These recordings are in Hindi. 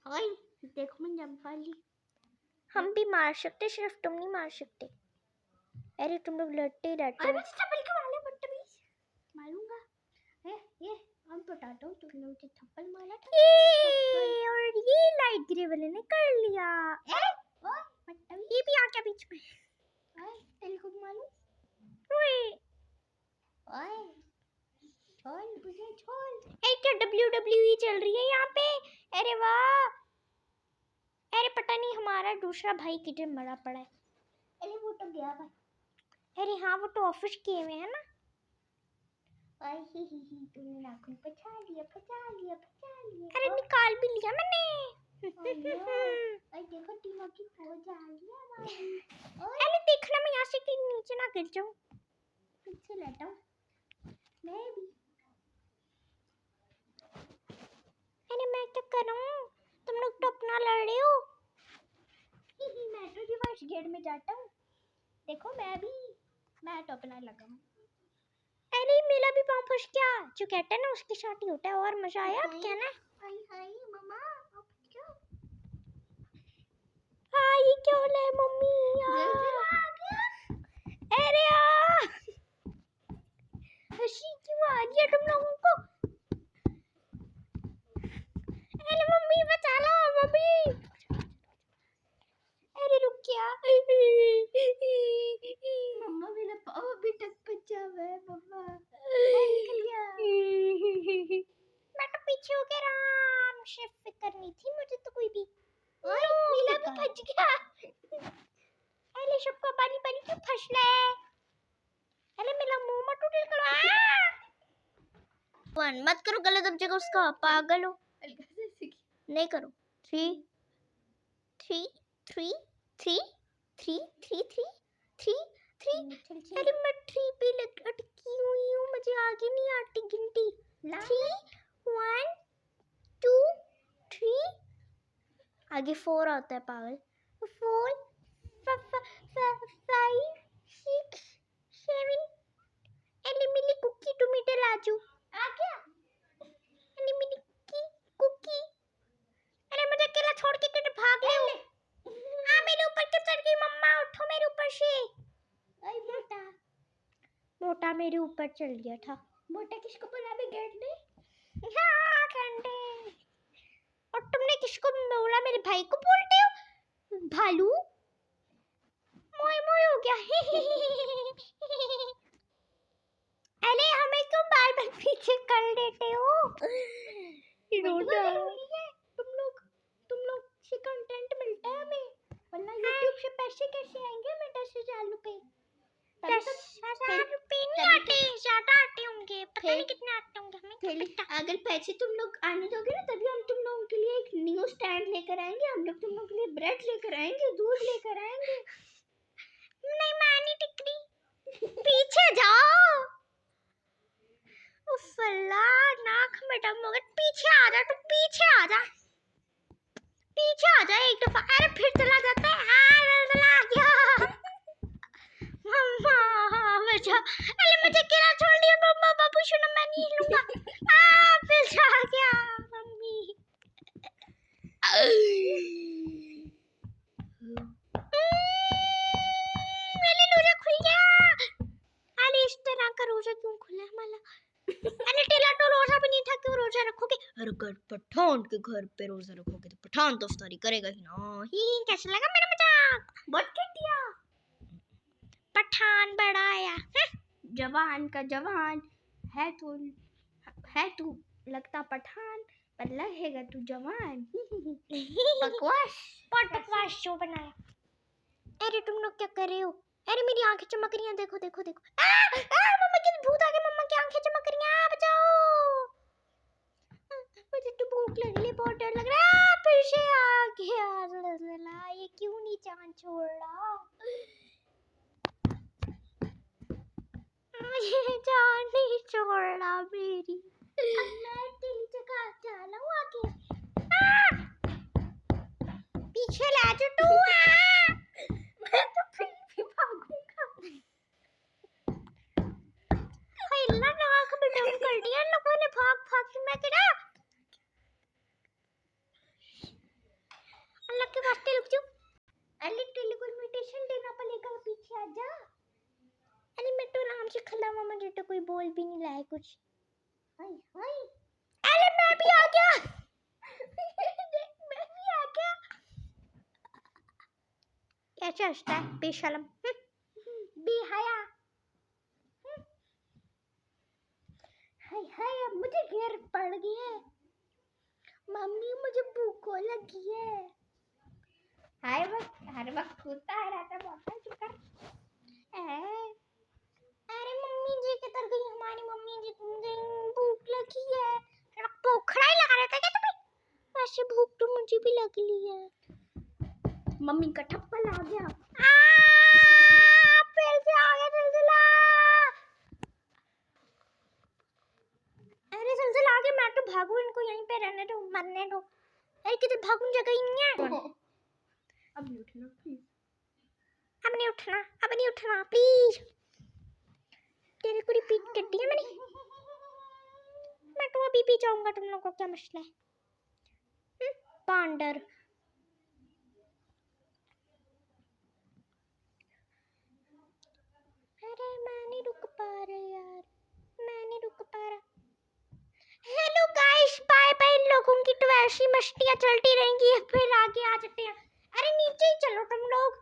ओए देखो मैं जंप वाली। हम भी मार सकते, सिर्फ तुम नहीं मार सकते। अरे तुम लोग लड़ते रहते हो। थप्पड़ के वाले बदतमीज मारूंगा। ये हम बताता हूँ तुमने मुझे थप्पड़ मारा था। ये और ये लाइट ग्रे वाले ने कर लिया। ये भी आ गया बीच में। तेरे को मालूम? ओए छोड़ मुझे छोड़। क्या WWE चल रही है यहाँ पे? अरे वाह। अरे पता नहीं हमारा दूसरा भाई किधर मरा पड़ा है। अरे वो तो गया भाई। अरे हाँ वो तो ऑफिस किए हुए है ना। ही तुमने नाखून पचा लिया। अरे निकाल भी लिया मैंने। देखो टीना की पोज आ रही है हमारी। अरे देखना मैं यहाँ से कहीं नीचे ना गिर जाऊँ। पीछे लेटा हूँ मैं भी। अरे मैं क्या कर रहा हूँ? तुम लोग तो अपना लड़ रहे हो। मैं तो रिवर्स गेट में जाता हूँ। देखो मैं तो अपना लगा हूँ। अरे मेरा भी पाँव फंस गया। जो कहता है ना उसके साथ ही होता है। और मजा आया अब क्या ना? हाय मम्मा अब क्या? हाँ ये क्या हो रहा है मम्मी? आ गया। अरे हंसी क्यों आ रही है तुम लोगों को? अरे मम्मी बचा लो मम्मी। अरे रुक गया। मम्मा मेरा पाँव अभी तक बचा हुआ है मम्मा। निकल गया। मैं तो पीछे हो गया। आराम से फिक्र नहीं थी मुझे तो कोई भी। नीला भी फंस गया। अरे सबको बारी बारी क्यों फंस रहा है? अरे मेरा मुंह मत उठल करो। वन मत करो गलत अब जगह उसका पागल हो। नहीं करो। 3 3 3 3 3 3 3 3 3। अरे मैं 3 पे अटकी हुई हूँ। मुझे आगे नहीं आती गिनती। 3 1 2 3 आगे 4 आता है पागल। 4 5 6 7। अरे मिली कुकी तुम इधर आ जाओ। आ गया। अरे मिली कुकी। अरे मुझे अकेला छोड़ के किधर भाग रहे हो? मेरे ऊपर क्यों चढ़ गई मम्मा? उठो मेरे ऊपर से। मोटा मेरे ऊपर चढ़ गया था। मोटा किसको बोला भी गेट ने? हाँ घंटे। और तुमने किसको बोला? मेरे भाई को बोलते हो भालू? मोय मोय हो गया। अरे हमें क्यों बार बार पीछे कर देते हो? तुम लोग से कंटेंट मिलता है हमें, वरना YouTube से पैसे कैसे आएंगे हमें? 10,000 रुपए। 10,000 रुपए नहीं आते, ज्यादा आते होंगे। पता नहीं कितने आते होंगे हमें क्या पता। अगर पैसे तुम लोग आने दोगे ना तभी हम तुम लोगों के लिए एक न्यू स्टैंड लेकर आएंगे। हम लोग तुम लोगों के लिए ब्रेड लेकर आएंगे, दूध लेकर आएंगे। नहीं मैं नहीं टिक रही। पीछे जाओ। उफला नाक में दम हो गया। पीछे आ जा, तू पीछे आ जा। पीछे आ जा एक दफा। अरे फिर चला जाता है। चला गया मम्मा बचा। अरे मुझे अकेला छोड़ दिया मम्मा। बाबू सुनो मैं नहीं लूंगा। फिर जा गया मम्मी। मेरे रोजा खुल गया। अरे इस तरह का रोजा क्यों खुला है हमारा? अरे टेला तो रोजा भी नहीं था। क्यों रोजा रखोगे? अरे घर पठान के घर पे रोजा रखोगे तो पठान तो इफ्तारी करेगा ही ना। ही कैसा लगा मेरा मजाक? बहुत घटिया। पठान बड़ा आया। जवान का जवान है तू लगता पठान पर लगेगा तू जवान। बकवास शो बनाया। अरे तुम लोग क्या कर रहे हो? अरे मेरी आंखें चमक रही हैं। देखो देखो देखो। मम्मा की भूत आ गया। मम्मा की आंखें चमक रही हैं। बचाओ। मुझे तो भूख लग रही, बहुत डर लग रहा है। फिर से आ गया। ये क्यों नहीं जान छोड़ रहा? ये जान नहीं छोड़ रहा मेरी। मैं तेरी जगह चला हूँ आगे। पीछे ला जो तू। मैं तो फिर भी भागूंगा। हिलना नाक में दम कर दिया लोगों ने भाग भाग के। मैं तेरा कोई बोल भी नहीं रहा है कुछ। हाय हाय अरे मैं भी आ गया। मैं भी आ गया। कैसे हंसता है बेशरम। बेहया। हाय हाय अब मुझे घेर पड़ गई है। मम्मी मुझे भूख लगी है। हर वक्त कुत्ता रहता है। चुप कर। अरे मम्मी जी किधर गई हमारी मम्मी जी? भूख लगी है। पोखरा ही लगा रहता है क्या तुम्हें? वैसे भूख तो मुझे भी लगी है। मम्मी का ठप्पल आ गया। फिर से आ गया जल्जला। अरे जल्जला आ गया। मैं तो भागू, इनको यहीं पे रहने दो, मरने दो। अरे किधर भागूं, जगह ही नहीं है। अब नहीं उठना प्लीज। अब नहीं उठना, अब नहीं उठना प्लीज। तेरे को रिपीट कर दिया मैंने। मैं तो अभी भी जाऊंगा, तुम लोगों को क्या मसला है? पांडर। अरे मैं नहीं रुक पा रहा यार, मैं नहीं रुक पा रहा। Hello guys, bye bye. इन लोगों की तो ऐसी मस्तियां चलती रहेंगी, फिर आगे आ जाते हैं। अरे नीचे ही चलो तुम लोग।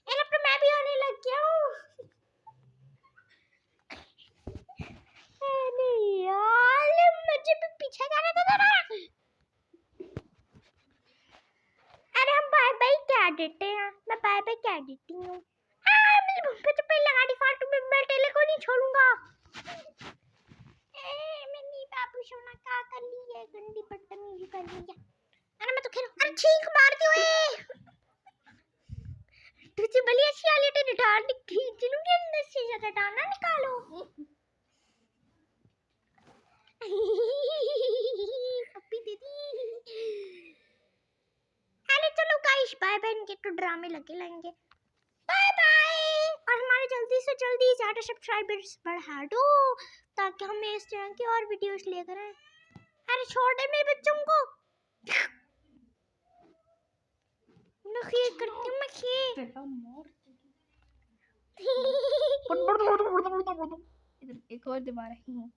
अरे अब तो मैं भी आने लग गया हूँ। अरे यार मुझे भी पीछे जाना था ना। अरे हम बाय बाय क्या देते हैं? मैं बाय बाय क्या देती हूँ? मेरे मुंह पे तो पहले गाड़ी फाटू, मैं टेले को नहीं छोड़ूंगा। मैंने बाबू सोना का कर ली है, गंदी बदतमीजी कर ली है। अरे मैं तो खेल, अरे छींक मारती हुए। तुझे बलिया शियाली टे डाल खींच लूंगी अंदर से, ज्यादा डाना निकालो। पप्पी दीदी। अरे चलो गाइस बाय बाय, इनके तो ड्रामे लगे रहेंगे। Bye bye. और हमारे जल्दी से जल्दी ज़्यादा सब्सक्राइबर्स बढ़ा दो, ताकि हम इस तरह की और वीडियोस लेकर आए। अरे छोड़ दे मेरे बच्चों को। नखरे करती हूँ मैं खे। इधर एक और दबा रही हूँ।